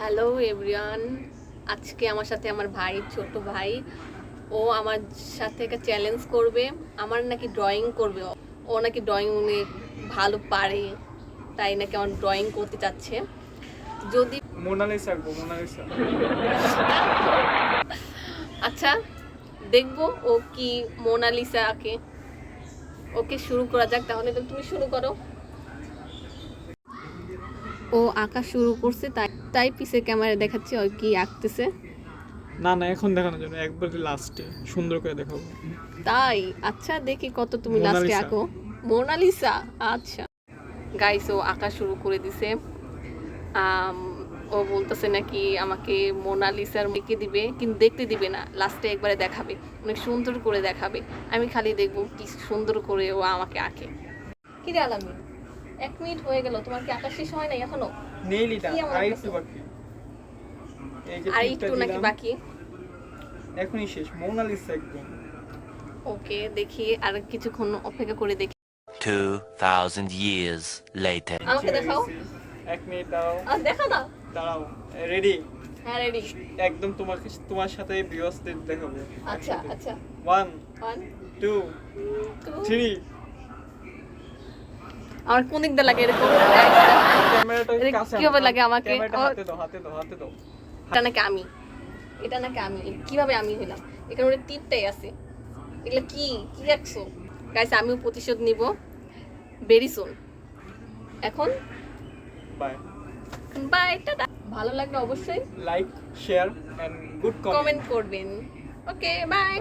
Hello everyone, আজকে আমার সাথে আমার ভাই, ছোট ভাই, ও আমার সাথে একটা চ্যালেঞ্জ করবে। আমার নাকি ড্রয়িং করবে, ও নাকি ড্রয়িং অনেক ভালো পারে, তাই নাকি আমার ড্রয়িং করতে চাচ্ছে। যদি মোনালিসা আঁকবো, মোনালিসা। আচ্ছা, দেখবো ও কি মোনালিসা আঁকে। ওকে, শুরু করা যাক তাহলে। তো তুমি শুরু করো। ও আঁকা শুরু করছে, তাই তাই পিছে ক্যামেরা দেখাচ্ছি ও কি আঁকতেছে। না না, এখন দেখানোর জন্য একবার লাস্টে সুন্দর করে দেখাবো। তাই? আচ্ছা, দেখি কত তুমি লাস্টে মোনালিসা। আঁকো। মোনালিসা? আচ্ছা গাইস, ও আঁকা শুরু করে দিছে। আম, ও বলতেছে নাকি আমাকে মোনালিসার মেকে দিবে, কিন্তু দেখতে দিবে না, লাস্টে একবারে দেখাবে, অনেক সুন্দর করে দেখাবে। আমি খালি দেখবো কি সুন্দর করে ও আমাকে আঁকে। কি রে আলামিন, 1 মিনিট হয়ে গেল, তোমার কি আঁকা শেষ হয় নাই এখনো? নেইলিটা কি এমন আর করছো? একটু বাকি। এই যে আর টিপটা একটু নাকি দিলাম, বাকি? এখনই শেষ। মোনালিসা একদম। ওকে, দেখি আর কিছুক্ষণ অপেক্ষা করে দেখি। 2000 years later. আমাকে দেখাও। 1 মিনিট দাঁড়াও, আর দেখা না। দাঁড়াও। রেডি? হ্যাঁ, রেডি। একদম তোমার সাথে ভিউয়ার্সদের দেখাবো। আচ্ছা আচ্ছা, 1 1 2 2 3। আমার কোন দিকটা লাগে এরকম? ক্যামেরাটা এটা কাছে কিভাবে লাগে আমাকে? ক্যামেরাটা হাতে দাও, হাতে দাও, হাতে দাও। এটা নাকি আমি, এটা নাকি আমি, কিভাবে আমি হইলাম? এখানে ওর টিপটাই আছে। এগুলো কি কি রাখছো? গাইস, আমিও প্রতিশোধ নিব ভেরি সুন। এখন বাই। By, tata. ভালো লাগলে অবশ্যই like, share and good comment. Comment করবেন। Okay, by.